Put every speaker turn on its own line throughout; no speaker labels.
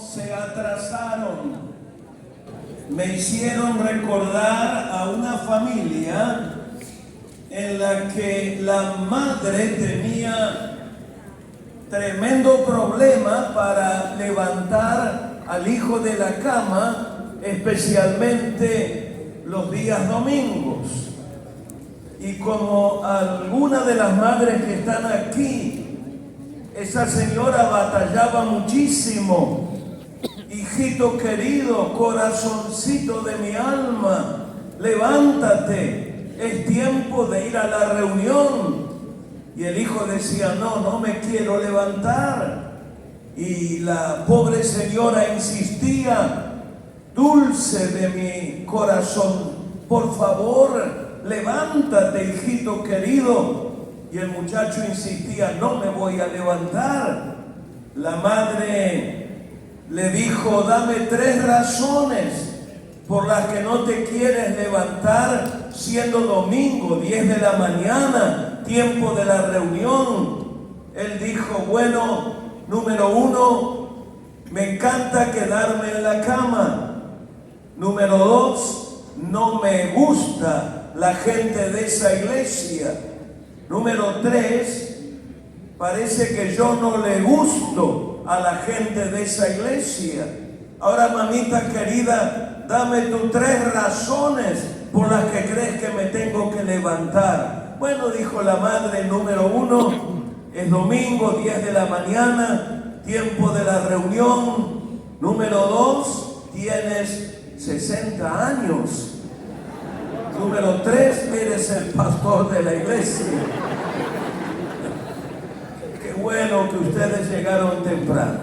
se atrasaron. Me hicieron recordar a una familia en la que la madre tenía tremendo problema para levantar al hijo de la cama, especialmente los días domingos. Y como algunas de las madres que están aquí, esa señora batallaba muchísimo. Hijito querido, corazoncito de mi alma, levántate, es tiempo de ir a la reunión. Y el hijo decía, no me quiero levantar. Y la pobre señora insistía, dulce de mi corazón, por favor, levántate, hijito querido. Y el muchacho insistía, no me voy a levantar. La madre le dijo, dame 3 razones por las que no te quieres levantar, siendo domingo, 10 de la mañana, tiempo de la reunión. Él dijo, bueno, número 1, me encanta quedarme en la cama. Número 2, no me gusta la gente de esa iglesia. Número 3, parece que yo no le gusto a la gente de esa iglesia. Ahora, mamita querida, dame tus 3 razones por las que crees que me tengo que levantar. Bueno, dijo la madre, número 1, es domingo, 10 de la mañana, tiempo de la reunión. Número 2, tienes 60 años. Número 3, eres el pastor de la iglesia. Qué bueno que ustedes llegaron temprano.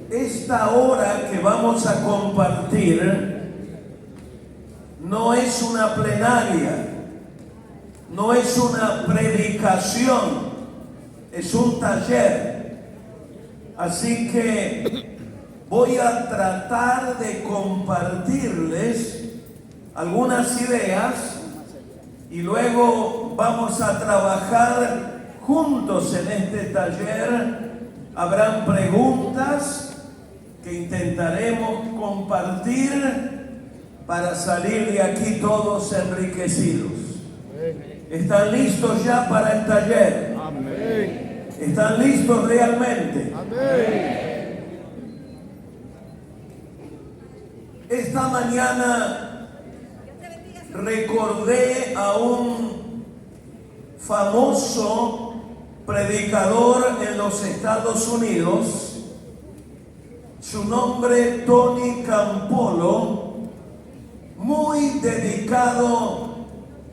Esta hora que vamos a compartir no es una plenaria, no es una predicación, es un taller. Así que voy a tratar de compartirles algunas ideas y luego vamos a trabajar juntos en este taller. Habrán preguntas que intentaremos compartir para salir de aquí todos enriquecidos. ¿Están listos ya para el taller? Amén. ¿Están listos realmente? Amén. Esta mañana recordé a un famoso predicador en los Estados Unidos. Su nombre, Tony Campolo, muy dedicado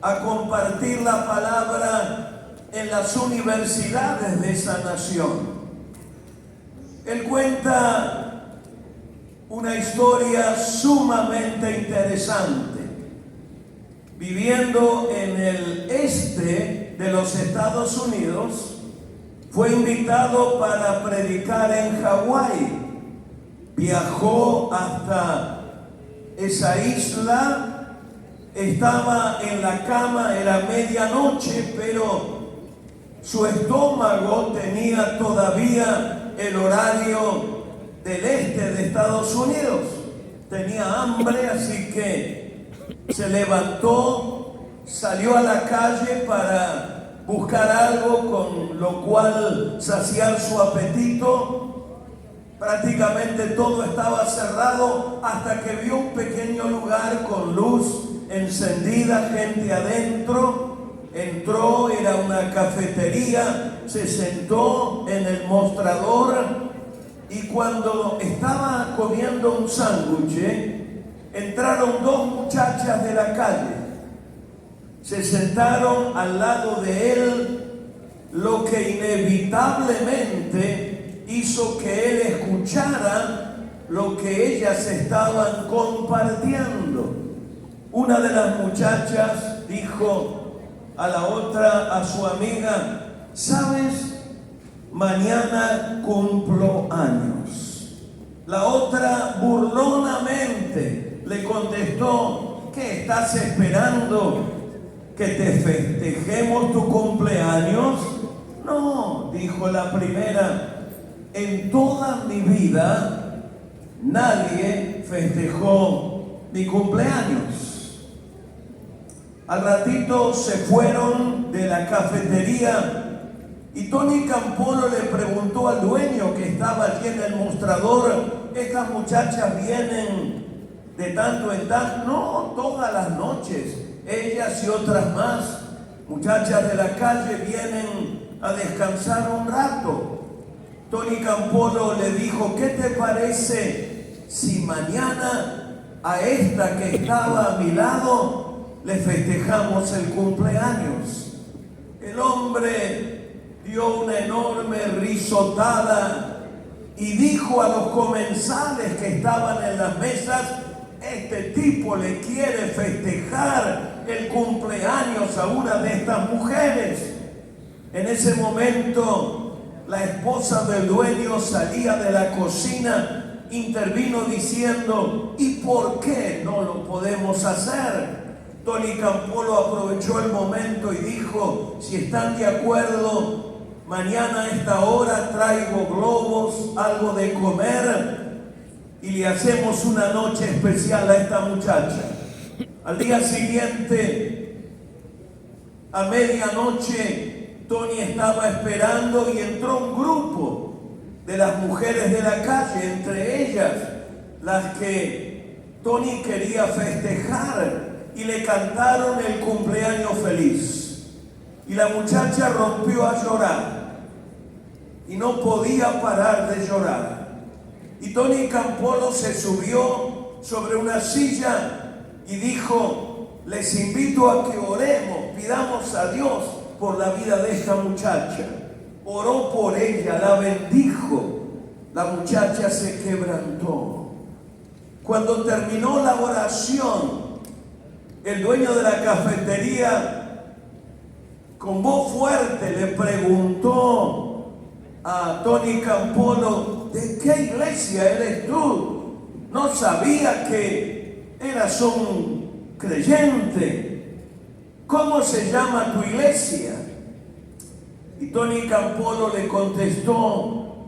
a compartir la palabra en las universidades de esa nación. Él cuenta una historia sumamente interesante. Viviendo en el este de los Estados Unidos, fue invitado para predicar en Hawái. Viajó hasta esa isla, estaba en la cama, era medianoche, pero su estómago tenía todavía el horario del este de Estados Unidos. Tenía hambre, así que se levantó, salió a la calle para buscar algo con lo cual saciar su apetito. Prácticamente todo estaba cerrado hasta que vio un pequeño lugar con luz encendida, gente adentro. Entró, era una cafetería, se sentó en el mostrador y cuando estaba comiendo un sándwich, entraron 2 muchachas de la calle. Se sentaron al lado de él, lo que inevitablemente hizo que él escuchara lo que ellas estaban compartiendo. Una de las muchachas dijo a la otra, a su amiga, ¿sabes? Mañana cumplo años. La otra burlonamente le contestó, ¿qué estás esperando? ¿Que te festejemos tu cumpleaños? No, dijo la primera, en toda mi vida nadie festejó mi cumpleaños. Al ratito se fueron de la cafetería y Tony Campolo le preguntó al dueño que estaba allí en el mostrador: ¿estas muchachas vienen de tanto en tanto? No, todas las noches, ellas y otras más, muchachas de la calle, vienen a descansar un rato. Tony Campolo le dijo: ¿qué te parece si mañana a esta que estaba a mi lado le festejamos el cumpleaños? El hombre dio una enorme risotada y dijo a los comensales que estaban en las mesas: este tipo le quiere festejar el cumpleaños a una de estas mujeres. En ese momento, la esposa del dueño salía de la cocina, intervino diciendo: ¿y por qué no lo podemos hacer? Tony Campolo aprovechó el momento y dijo: si están de acuerdo, mañana a esta hora traigo globos, algo de comer y le hacemos una noche especial a esta muchacha. Al día siguiente, a medianoche, Tony estaba esperando y entró un grupo de las mujeres de la calle, entre ellas las que Tony quería festejar, y le cantaron el cumpleaños feliz. Y la muchacha rompió a llorar y no podía parar de llorar. Y Tony Campolo se subió sobre una silla y dijo: les invito a que oremos, pidamos a Dios por la vida de esta muchacha. Oró por ella, la bendijo. La muchacha se quebrantó. Cuando terminó la oración, el dueño de la cafetería, con voz fuerte, le preguntó a Tony Campolo: ¿de qué iglesia eres tú? No sabía que eras un creyente. ¿Cómo se llama tu iglesia? Y Tony Campolo le contestó: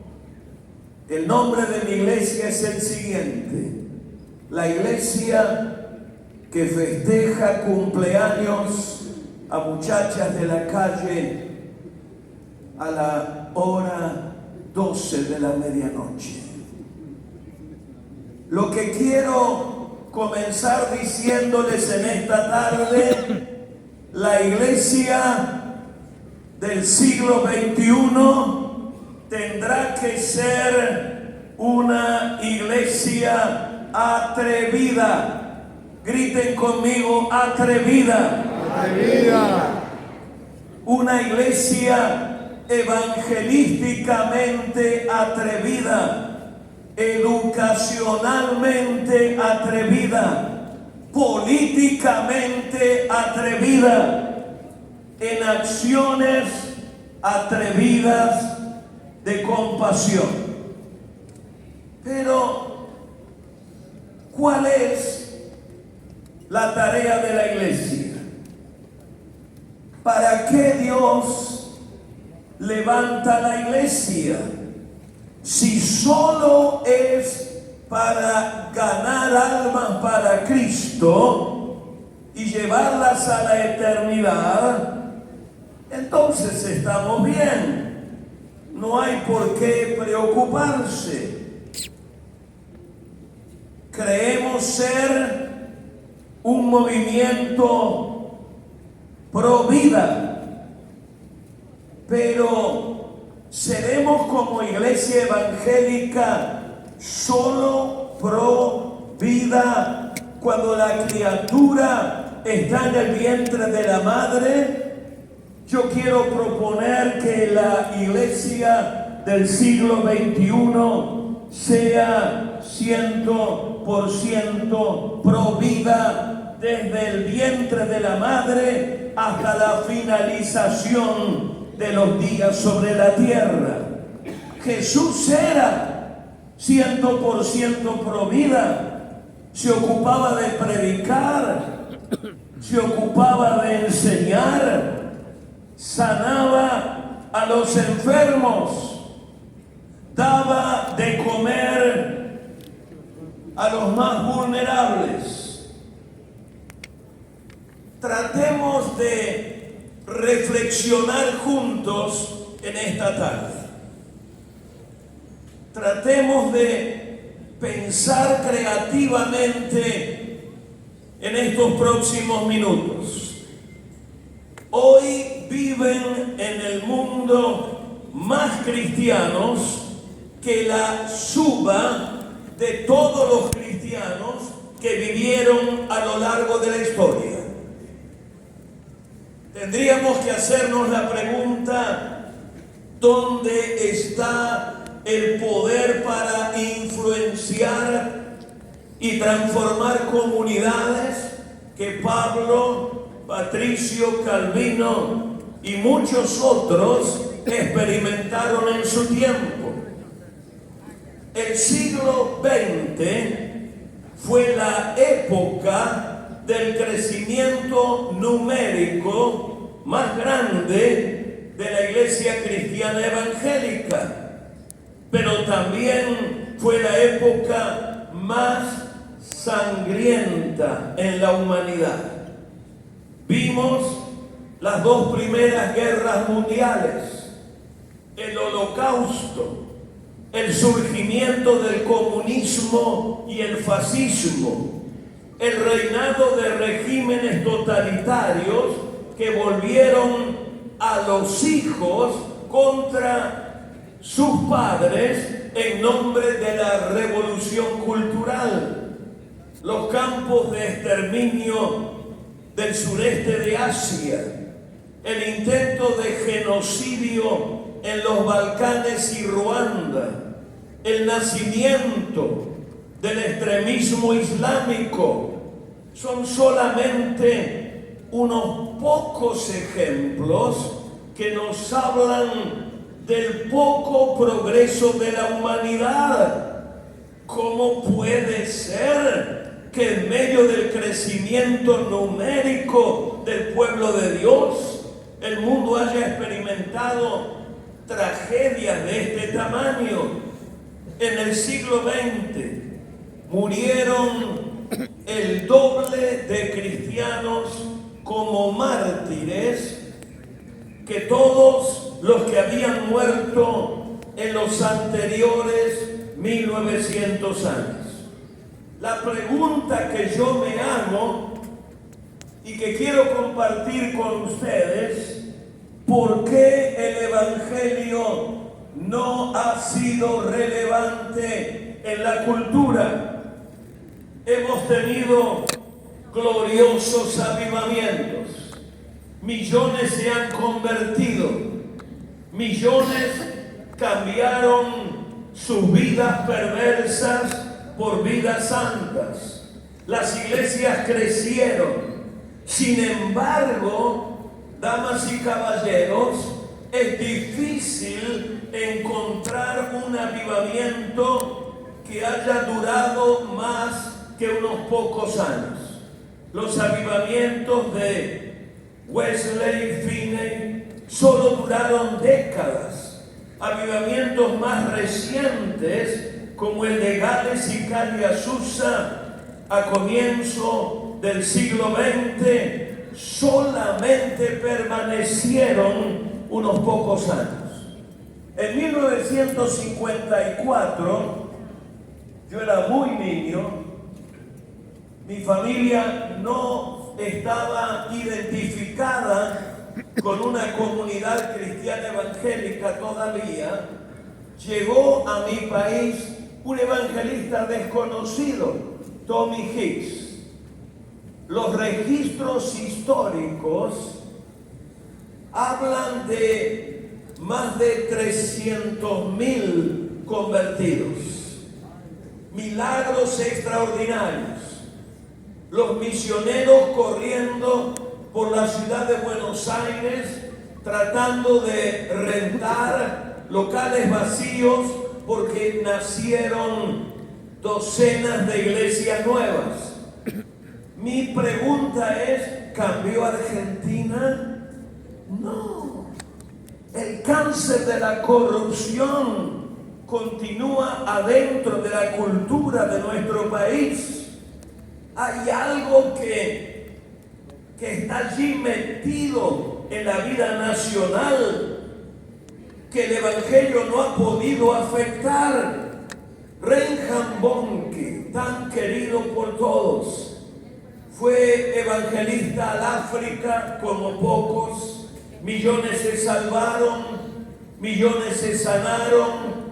el nombre de mi iglesia es el siguiente: la iglesia que festeja cumpleaños a muchachas de la calle a la hora 12 de la medianoche. Lo que quiero comenzar diciéndoles en esta tarde: la iglesia del siglo XXI tendrá que ser una iglesia atrevida. Griten conmigo: atrevida.
Atrevida.
Una iglesia evangelísticamente atrevida, educacionalmente atrevida, políticamente atrevida, en acciones atrevidas de compasión. Pero, ¿cuál es la tarea de la iglesia? ¿Para qué Dios levanta la iglesia? Si solo es para ganar almas para Cristo y llevarlas a la eternidad, entonces estamos bien. No hay por qué preocuparse. Creemos ser un movimiento pro vida, pero seremos como iglesia evangélica solo pro vida cuando la criatura está en el vientre de la madre. Yo quiero proponer que la iglesia del siglo XXI sea 100% pro vida desde el vientre de la madre hasta la finalización de los días sobre la tierra. Jesús era 100% pro vida. Se ocupaba de predicar, se ocupaba de enseñar, sanaba a los enfermos, daba a los más vulnerables. Tratemos de reflexionar juntos en esta tarde. Tratemos de pensar creativamente en estos próximos minutos. Hoy viven en el mundo más cristianos que la suma de todos los cristianos que vivieron a lo largo de la historia. Tendríamos que hacernos la pregunta: ¿dónde está el poder para influenciar y transformar comunidades que Pablo, Patricio, Calvino y muchos otros experimentaron en su tiempo? El siglo XX fue la época del crecimiento numérico más grande de la iglesia cristiana evangélica, pero también fue la época más sangrienta en la humanidad. Vimos las dos primeras guerras mundiales, el Holocausto, el surgimiento del comunismo y el fascismo, el reinado de regímenes totalitarios que volvieron a los hijos contra sus padres en nombre de la revolución cultural, los campos de exterminio del sureste de Asia, el intento de genocidio en los Balcanes y Ruanda, el nacimiento del extremismo islámico, son solamente unos pocos ejemplos que nos hablan del poco progreso de la humanidad. ¿Cómo puede ser que en medio del crecimiento numérico del pueblo de Dios, el mundo haya experimentado tragedias de este tamaño? En el siglo XX murieron el doble de cristianos como mártires que todos los que habían muerto en los anteriores 1900 años. La pregunta que yo me hago y que quiero compartir con ustedes: ¿por qué el Evangelio no ha sido relevante en la cultura? Hemos tenido gloriosos avivamientos, millones se han convertido, millones cambiaron sus vidas perversas por vidas santas, las iglesias crecieron. Sin embargo, damas y caballeros, es difícil encontrar un avivamiento que haya durado más que unos pocos años. Los avivamientos de Wesley, Finney, solo duraron décadas. Avivamientos más recientes, como el de Gales y Calle Azusa a comienzo del siglo XX, solamente permanecieron unos pocos años. En 1954, yo era muy niño, mi familia no estaba identificada con una comunidad cristiana evangélica todavía. Llegó a mi país un evangelista desconocido, Tommy Hicks. Los registros históricos hablan de más de 300,000 convertidos, milagros extraordinarios, los misioneros corriendo por la ciudad de Buenos Aires tratando de rentar locales vacíos porque nacieron docenas de iglesias nuevas. Mi pregunta es: ¿cambió Argentina? No. El cáncer de la corrupción continúa adentro de la cultura de nuestro país. Hay algo que está allí metido en la vida nacional que el Evangelio no ha podido afectar. Reinhard Bonnke, tan querido por todos, fue evangelista al África como pocos. Millones se salvaron, millones se sanaron.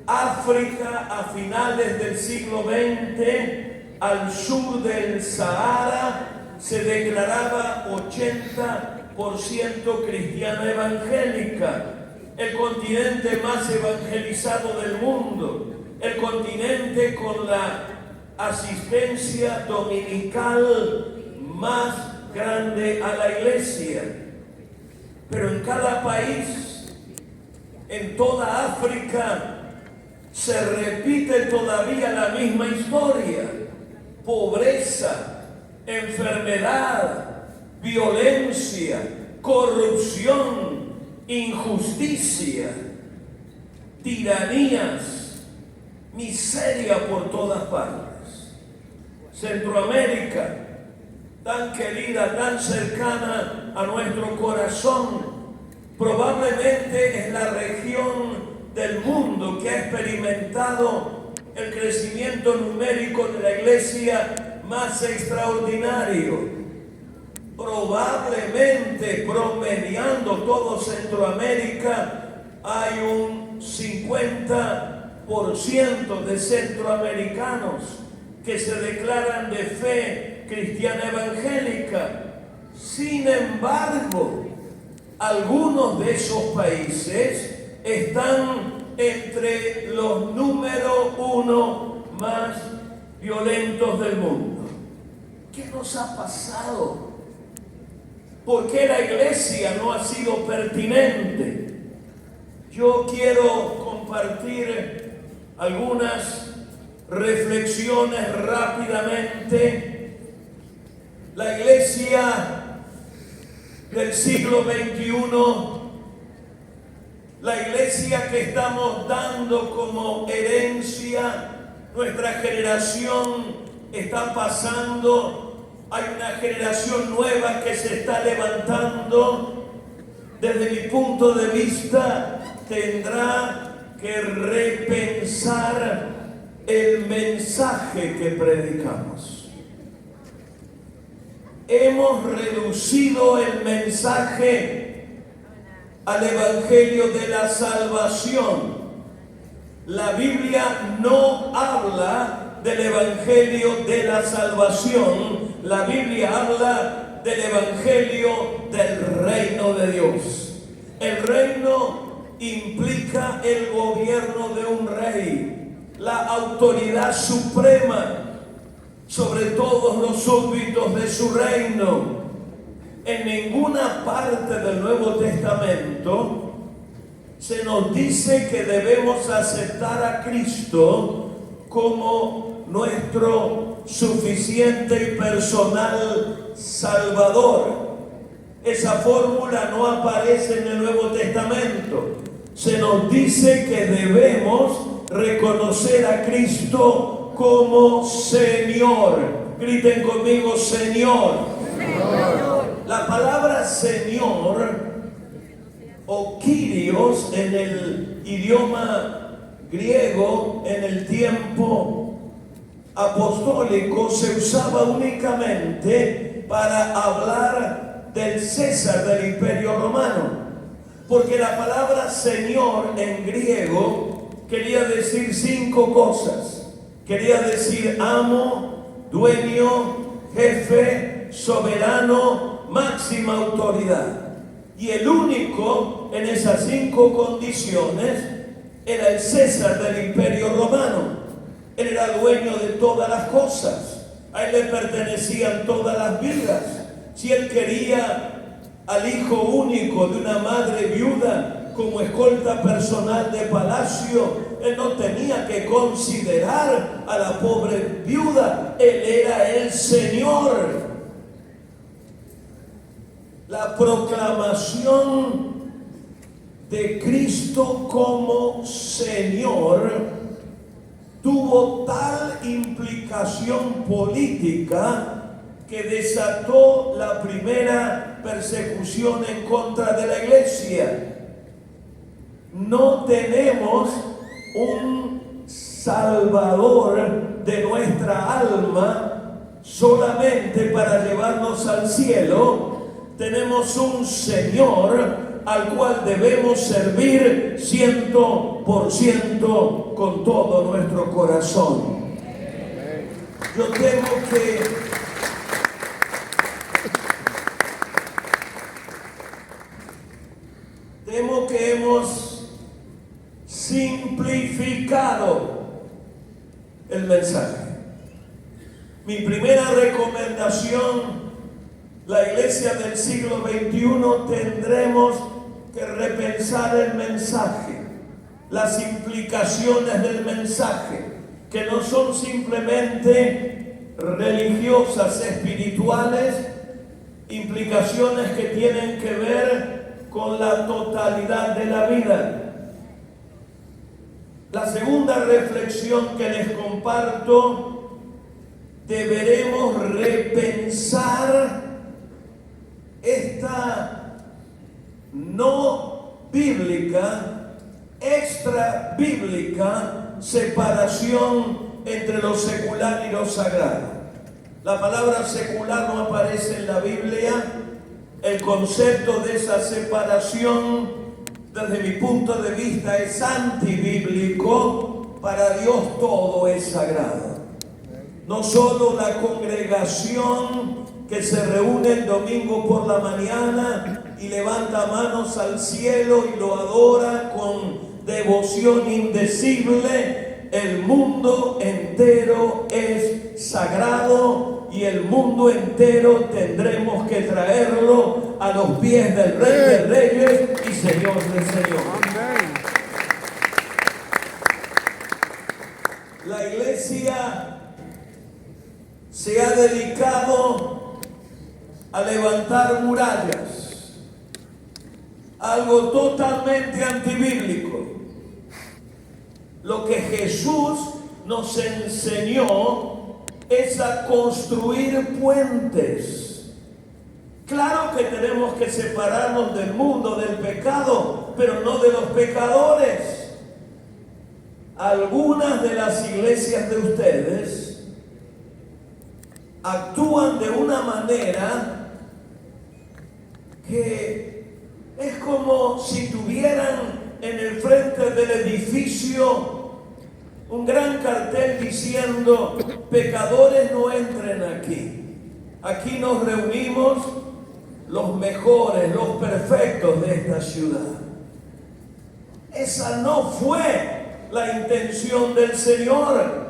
África a finales del siglo XX, al sur del Sahara, se declaraba 80% cristiana evangélica. El continente más evangelizado del mundo, el continente con la asistencia dominical más grande a la iglesia. Pero en cada país, en toda África, se repite todavía la misma historia: pobreza, enfermedad, violencia, corrupción, injusticia, tiranías, miseria por todas partes. Centroamérica, tan querida, tan cercana a nuestro corazón, probablemente es la región del mundo que ha experimentado el crecimiento numérico de la iglesia más extraordinario. Probablemente, promediando todo Centroamérica, hay un 50% de centroamericanos que se declaran de fe cristiana evangélica. Sin embargo, algunos de esos países están entre los número 1 más violentos del mundo. ¿Qué nos ha pasado? ¿Por qué la iglesia no ha sido pertinente? Yo quiero compartir algunas reflexiones rápidamente. La iglesia del siglo XXI, la iglesia que estamos dando como herencia, nuestra generación está pasando, hay una generación nueva que se está levantando. Desde mi punto de vista, tendrá que repensar el mensaje que predicamos. Hemos reducido el mensaje al evangelio de la salvación. La Biblia no habla del evangelio de la salvación. La Biblia habla del evangelio del reino de Dios. El reino implica el gobierno de un rey, la autoridad suprema sobre todos los súbditos de su reino. En ninguna parte del Nuevo Testamento se nos dice que debemos aceptar a Cristo como nuestro suficiente y personal Salvador. Esa fórmula no aparece en el Nuevo Testamento. Se nos dice que debemos reconocer a Cristo como Señor. Griten conmigo, Señor. Señor. La palabra Señor o Kyrios en el idioma griego en el tiempo apostólico se usaba únicamente para hablar del César del Imperio Romano, porque la palabra Señor en griego quería decir 5 cosas. Quería decir amo, dueño, jefe, soberano, máxima autoridad. Y el único en esas 5 condiciones era el César del Imperio Romano. Él era dueño de todas las cosas. A él le pertenecían todas las vidas. Si él quería al hijo único de una madre viuda como escolta personal de palacio, él no tenía que considerar a la pobre viuda. Él era el Señor. La proclamación de Cristo como Señor tuvo tal implicación política que desató la primera persecución en contra de la iglesia. No tenemos un Salvador de nuestra alma solamente para llevarnos al cielo. Tenemos un Señor al cual debemos servir 100% con todo nuestro corazón. Yo temo que hemos simplificado el mensaje. Mi primera recomendación: la iglesia del siglo XXI tendremos que repensar el mensaje, las implicaciones del mensaje, que no son simplemente religiosas, espirituales, implicaciones que tienen que ver con la totalidad de la vida. La segunda reflexión que les comparto: deberemos repensar esta no bíblica, extra bíblica separación entre lo secular y lo sagrado. La palabra secular no aparece en la Biblia. El concepto de esa separación, desde mi punto de vista, es antibíblico. Para Dios todo es sagrado. No solo la congregación que se reúne el domingo por la mañana y levanta manos al cielo y lo adora con devoción indecible. El mundo entero es sagrado y el mundo entero tendremos que traerlo a los pies del Rey de Reyes y Señor de Señores. La iglesia se ha dedicado a levantar murallas, algo totalmente antibíblico. Lo que Jesús nos enseñó es a construir puentes. Claro que tenemos que separarnos del mundo, del pecado, pero no de los pecadores. Algunas de las iglesias de ustedes actúan de una manera que es como si tuvieran en el frente del edificio un gran cartel diciendo: pecadores no entren aquí. Aquí nos reunimos los mejores, los perfectos de esta ciudad. Esa no fue la intención del Señor.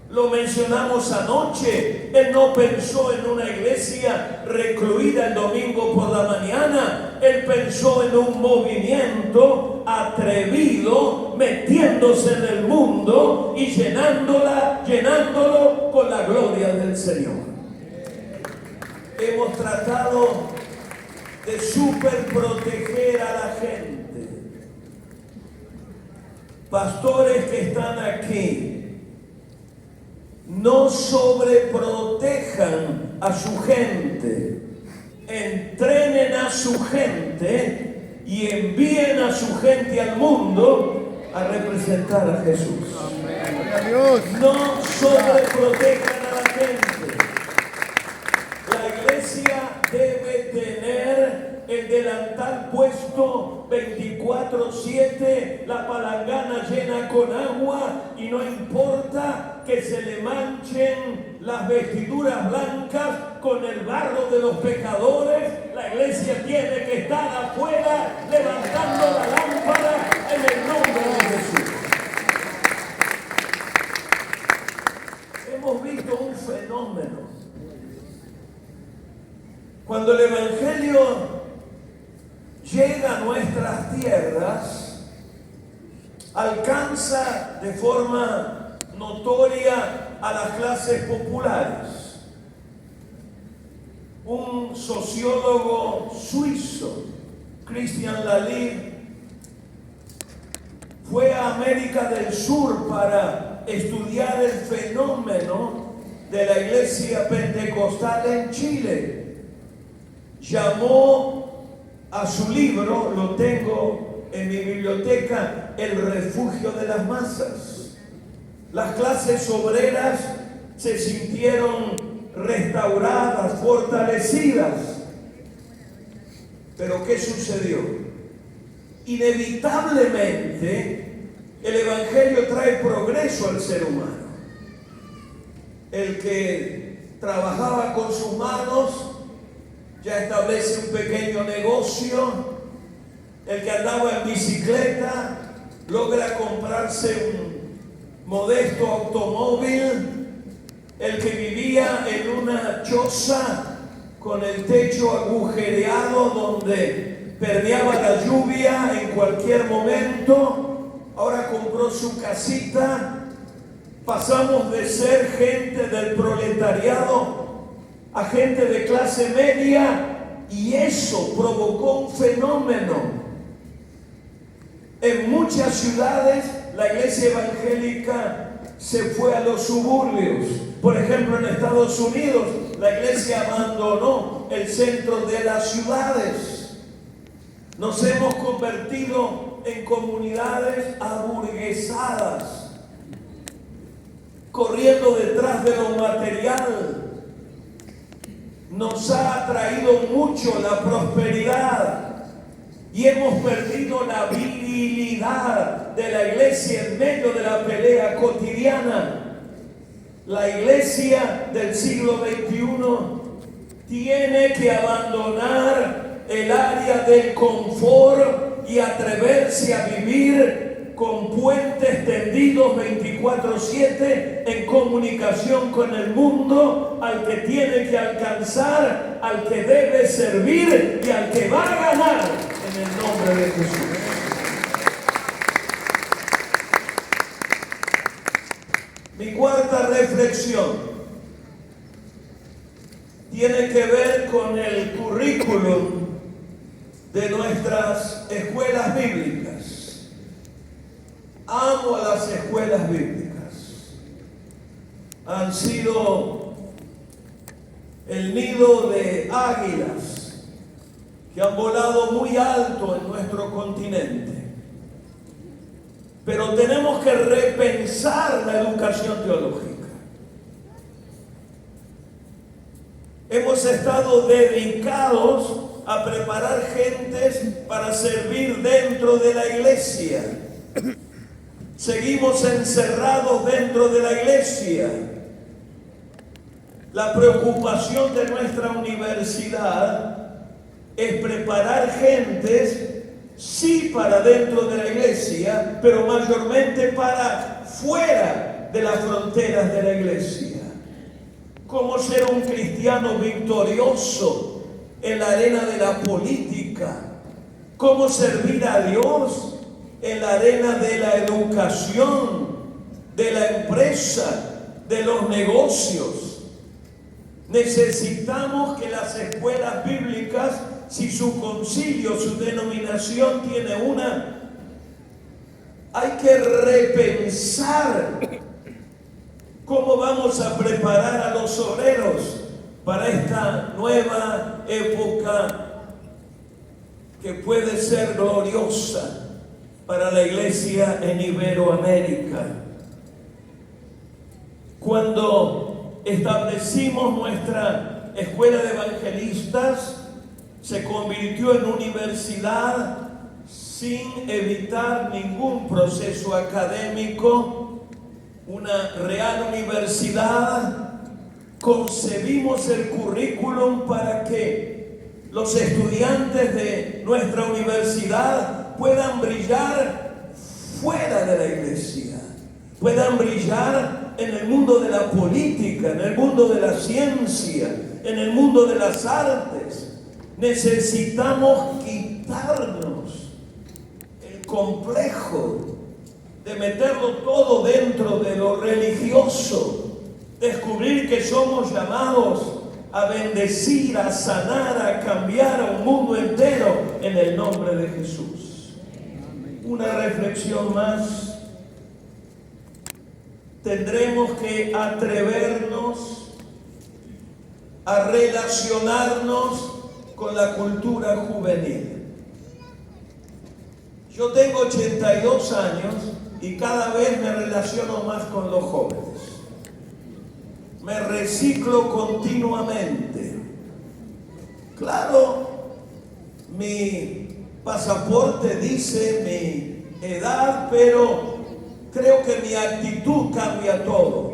Lo mencionamos anoche. Él no pensó en una iglesia recluida el domingo por la mañana. Él pensó en un movimiento atrevido, metiéndose en el mundo y llenándolo con la gloria del Señor. Hemos tratado de superproteger a la gente. Pastores que están aquí, no sobreprotejan a su gente. Entrenen a su gente y envíen a su gente al mundo a representar a Jesús. No sobreprotejan a la gente. La iglesia debe tener el delantal puesto 24/7, la palangana llena con agua, y no importa que se le manchen las vestiduras blancas con el barro de los pecadores. La iglesia tiene que estar afuera levantando la lámpara en el nombre de Jesús. Hemos visto un fenómeno. Cuando el evangelio llega a nuestras tierras, alcanza de forma notoria a las clases populares. Un sociólogo suizo, Christian Lallier, fue a América del Sur para estudiar el fenómeno de la iglesia pentecostal en Chile. Llamó a su libro, lo tengo en mi biblioteca, El refugio de las masas. Las clases obreras se sintieron restauradas, fortalecidas. Pero ¿qué sucedió? Inevitablemente el Evangelio trae progreso al ser humano. El que trabajaba con sus manos ya establece un pequeño negocio. El que andaba en bicicleta logra comprarse un modesto automóvil. El que vivía en una choza con el techo agujereado donde permeaba la lluvia en cualquier momento, ahora compró su casita. Pasamos de ser gente del proletariado a gente de clase media, y eso provocó un fenómeno. En muchas ciudades la iglesia evangélica se fue a los suburbios. Por ejemplo, en Estados Unidos la iglesia abandonó el centro de las ciudades. Nos hemos convertido en comunidades aburguesadas, corriendo detrás de lo material. Nos ha atraído mucho la prosperidad y hemos perdido la virilidad de la iglesia en medio de la pelea cotidiana. La iglesia del siglo XXI tiene que abandonar el área del confort y atreverse a vivir con puentes tendidos 24/7 en comunicación con el mundo, al que tiene que alcanzar, al que debe servir y al que va a ganar en el nombre de Jesús. Mi cuarta reflexión tiene que ver con el currículum de nuestras escuelas bíblicas. Amo a las escuelas bíblicas. Han sido el nido de águilas que han volado muy alto en nuestro continente. Pero tenemos que repensar la educación teológica. Hemos estado dedicados a preparar gentes para servir dentro de la iglesia. Seguimos encerrados dentro de la iglesia. La preocupación de nuestra universidad es preparar gentes, sí, para dentro de la iglesia, pero mayormente para fuera de las fronteras de la iglesia. Cómo ser un cristiano victorioso en la arena de la política. Cómo servir a Dios en la arena de la educación, de la empresa, de los negocios. Necesitamos que las escuelas bíblicas, si su concilio, su denominación tiene una, hay que repensar cómo vamos a preparar a los obreros para esta nueva época que puede ser gloriosa para la iglesia en Iberoamérica. Cuando establecimos nuestra escuela de evangelistas, se convirtió en universidad sin evitar ningún proceso académico, una real universidad. Concebimos el currículum para que los estudiantes de nuestra universidad puedan brillar fuera de la iglesia, puedan brillar en el mundo de la política, en el mundo de la ciencia, en el mundo de las artes. Necesitamos quitarnos el complejo de meterlo todo dentro de lo religioso, descubrir que somos llamados a bendecir, a sanar, a cambiar a un mundo entero en el nombre de Jesús. una reflexión más. Tendremos que atrevernos a relacionarnos con la cultura juvenil. Yo tengo 82 años y cada vez me relaciono más con los jóvenes. Me reciclo continuamente. Claro, mi pasaporte dice mi edad, pero creo que mi actitud cambia todo.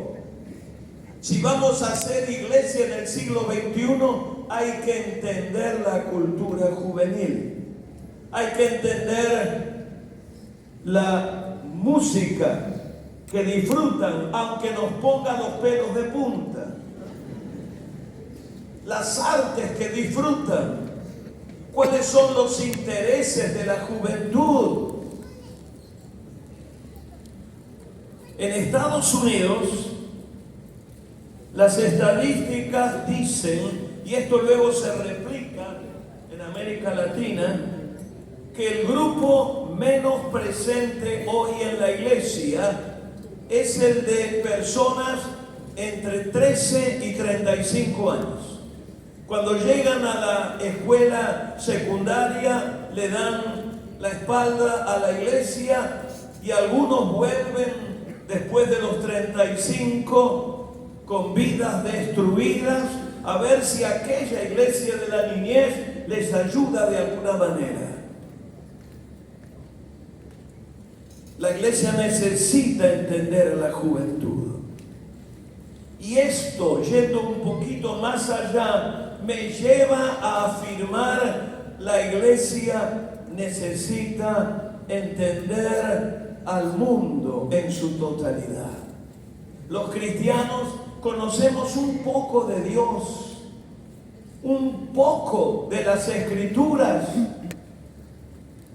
Si vamos a hacer iglesia en el siglo XXI, hay que entender la cultura juvenil. Hay que entender la música que disfrutan, aunque nos ponga los pelos de punta. Las artes que disfrutan. ¿Cuáles son los intereses de la juventud? En Estados Unidos, las estadísticas dicen, y esto luego se replica en América Latina, que el grupo menos presente hoy en la iglesia es el de personas entre 13 y 35 años. Cuando llegan a la escuela secundaria, le dan la espalda a la iglesia y algunos vuelven después de los 35 con vidas destruidas a ver si aquella iglesia de la niñez les ayuda de alguna manera. La iglesia necesita entender a la juventud. Y esto, yendo un poquito más allá, me lleva a afirmar: la iglesia necesita entender al mundo en su totalidad. Los cristianos conocemos un poco de Dios, un poco de las Escrituras,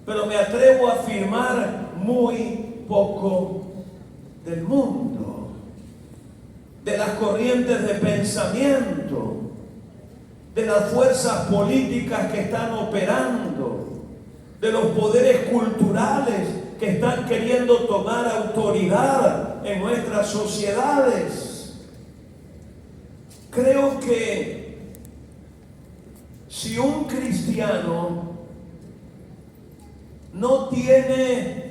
pero me atrevo a afirmar muy poco del mundo, de las corrientes de pensamiento, de las fuerzas políticas que están operando, de los poderes culturales que están queriendo tomar autoridad en nuestras sociedades. Creo que si un cristiano no tiene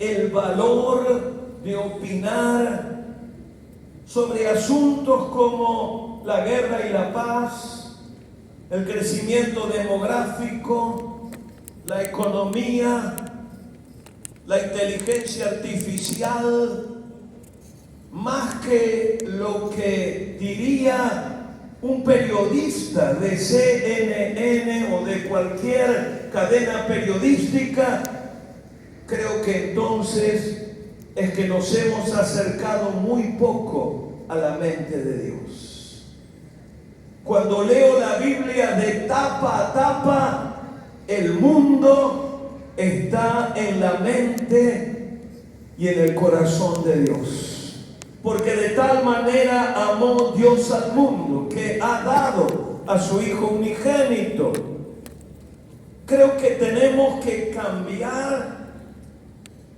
el valor de opinar sobre asuntos como la guerra y la paz, el crecimiento demográfico, la economía, la inteligencia artificial, más que lo que diría un periodista de CNN o de cualquier cadena periodística, creo que entonces es que nos hemos acercado muy poco a la mente de Dios. Cuando leo la Biblia de tapa a tapa, el mundo está en la mente y en el corazón de Dios. Porque de tal manera amó Dios al mundo que ha dado a su Hijo unigénito. Creo que tenemos que cambiar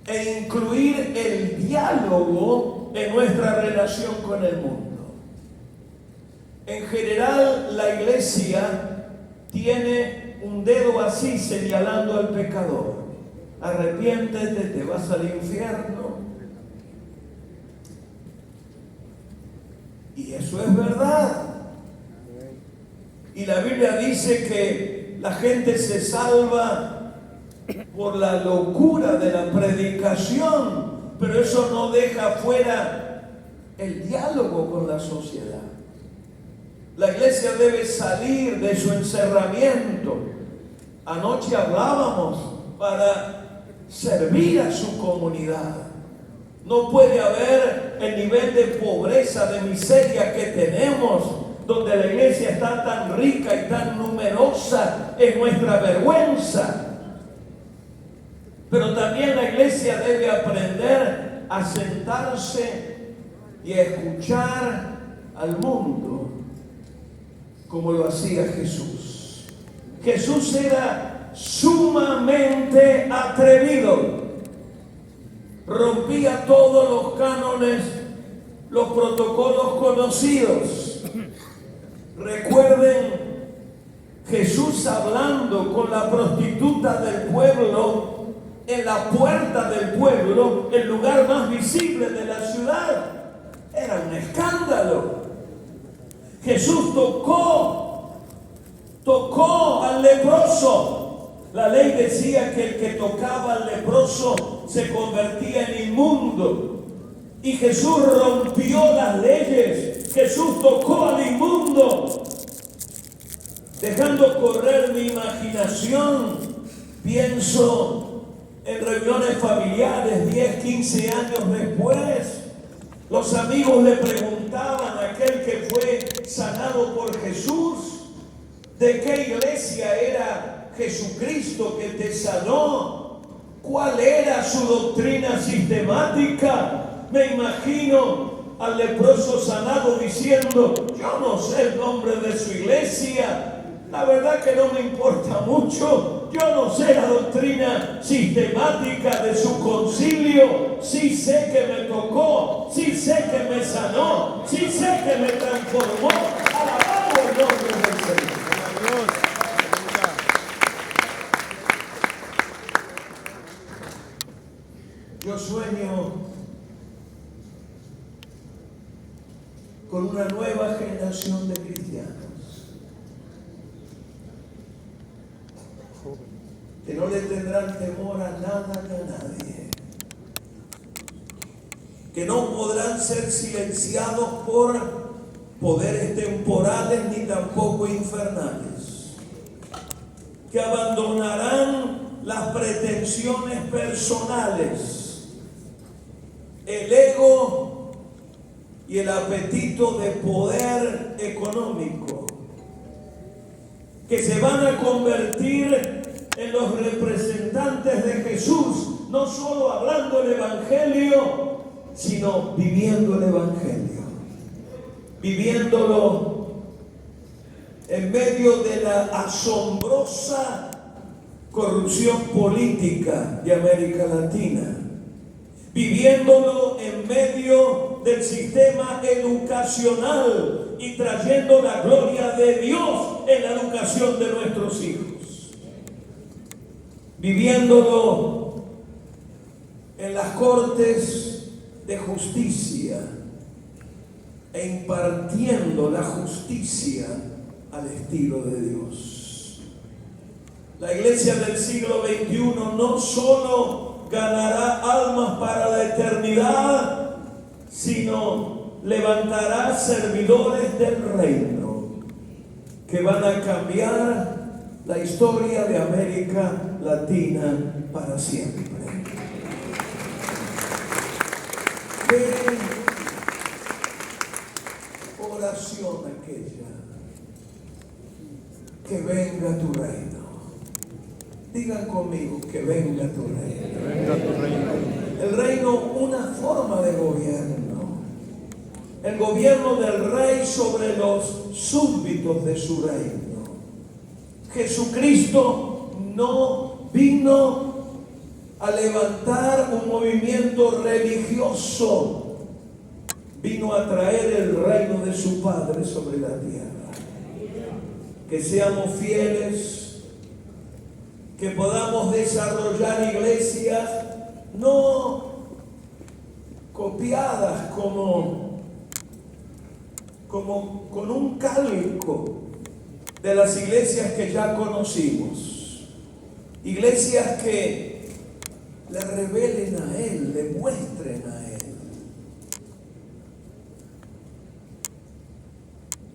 e incluir el diálogo en nuestra relación con el mundo. En general, la iglesia tiene un dedo así señalando al pecador. Arrepiéntete, te vas al infierno. Y eso es verdad. Y la Biblia dice que la gente se salva por la locura de la predicación, pero eso no deja fuera el diálogo con la sociedad. La iglesia debe salir de su encerramiento. Anoche hablábamos para servir a su comunidad. No puede haber el nivel de pobreza, de miseria que tenemos, donde la iglesia está tan rica y tan numerosa, es nuestra vergüenza. Pero también la iglesia debe aprender a sentarse y a escuchar al mundo como lo hacía Jesús. Jesús era sumamente atrevido. Rompía todos los cánones, los protocolos conocidos. Recuerden Jesús hablando con la prostituta del pueblo, en la puerta del pueblo, el lugar más visible de la ciudad. Era un escándalo. Jesús tocó al leproso. La ley decía que el que tocaba al leproso se convertía en inmundo. Y Jesús rompió las leyes. Jesús tocó al inmundo. Dejando correr mi imaginación, pienso en reuniones familiares 10, 15 años después. Los amigos le preguntaban a aquel que fue sanado por Jesús, ¿de qué iglesia era Jesucristo que te sanó? ¿Cuál era su doctrina sistemática? Me imagino al leproso sanado diciendo, yo no sé el nombre de su iglesia, la verdad que no me importa mucho, yo no sé la doctrina sistemática de su concilio, sí sé que me tocó, sí sé que me sanó, sí sé que me transformó. Alabado el nombre del Señor. Yo sueño con una nueva generación de cristianos que no le tendrán temor a nada ni a nadie, que no podrán ser silenciados por poderes temporales ni tampoco infernales, que abandonarán las pretensiones personales, el ego y el apetito de poder económico, que se van a convertir en los representantes de Jesús, no solo hablando el Evangelio, sino viviendo el Evangelio, viviéndolo en medio de la asombrosa corrupción política de América Latina, viviéndolo en medio del sistema educacional y trayendo la gloria de Dios en la educación de nuestros hijos, viviéndolo en las cortes de justicia e impartiendo la justicia al estilo de Dios. La iglesia del siglo XXI no solo ganará almas para la eternidad, sino levantará servidores del reino que van a cambiar la historia de América Latina para siempre. Qué oración aquella, que venga tu reino. Digan conmigo, que venga tu reino.
Que venga tu reino.
El reino, una forma de gobierno. El gobierno del rey sobre los súbditos de su reino. Jesucristo no vino a levantar un movimiento religioso, vino a traer el reino de su Padre sobre la tierra. Que seamos fieles, que podamos desarrollar iglesias no copiadas como con un calco de las iglesias que ya conocimos. Iglesias que le revelen a Él, le muestren a Él.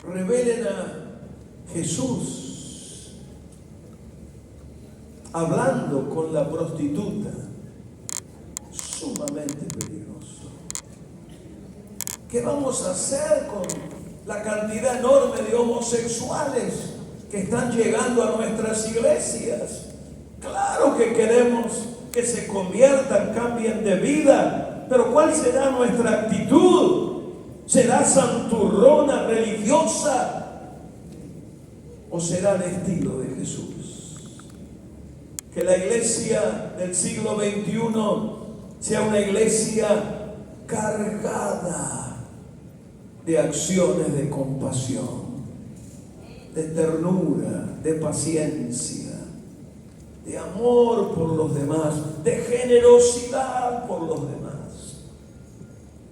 Revelen a Jesús hablando con la prostituta. Sumamente peligroso. ¿Qué vamos a hacer con la cantidad enorme de homosexuales que están llegando a nuestras iglesias? Claro que queremos que se conviertan, cambien de vida, pero ¿cuál será nuestra actitud? ¿Será santurrona religiosa o será el estilo de Jesús? Que la iglesia del siglo XXI sea una iglesia cargada de acciones de compasión, de ternura, de paciencia, de amor por los demás, de generosidad por los demás.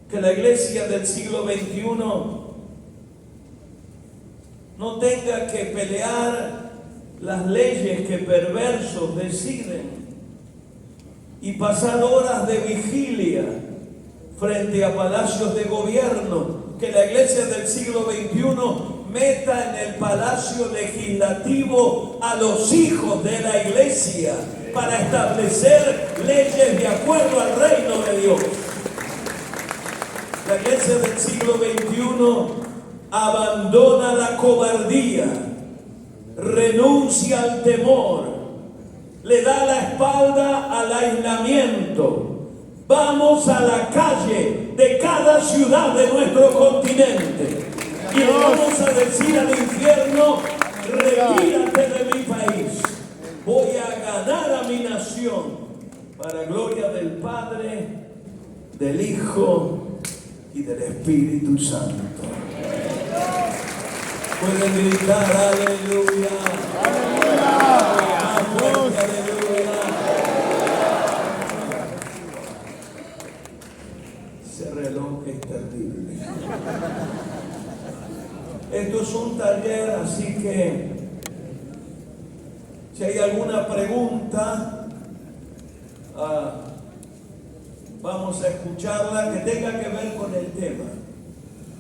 Que la iglesia del siglo XXI no tenga que pelear las leyes que perversos deciden y pasar horas de vigilia frente a palacios de gobierno. Que la iglesia del siglo XXI meta en el palacio legislativo a los hijos de la iglesia para establecer leyes de acuerdo al reino de Dios. La iglesia del siglo XXI abandona la cobardía, renuncia al temor, le da la espalda al aislamiento. Vamos a la calle de cada ciudad de nuestro continente y le vamos a decir al infierno: retírate de mi país. Voy a ganar a mi nación para gloria del Padre, del Hijo y del Espíritu Santo. Pueden gritar aleluya. Más fuerte, aleluya. Ese reloj es terrible. Esto es un taller, así que si hay alguna pregunta, vamos a escucharla que tenga que ver con el tema.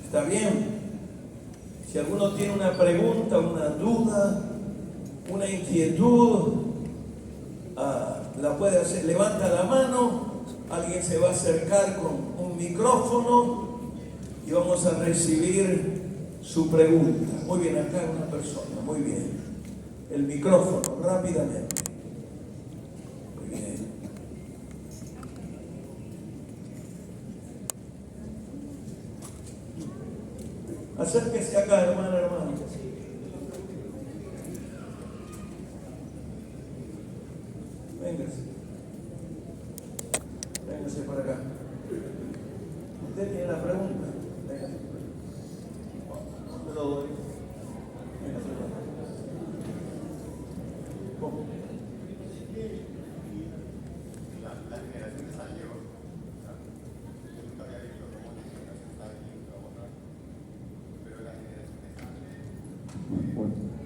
¿Está bien? Si alguno tiene una pregunta, una duda, una inquietud, la puede hacer. Levanta la mano, alguien se va a acercar con un micrófono y vamos a recibir su pregunta. Muy bien, acá una persona, muy bien. El micrófono, rápidamente. Muy bien. Acérquese acá, hermano. Véngase para acá. ¿Usted tiene la pregunta? Véngase. Me lo doy. Véngase para acá. ¿Cómo?
La generación de San Diego, yo nunca había visto cómo la generación está aquí trabajar, pero la generación de San Diego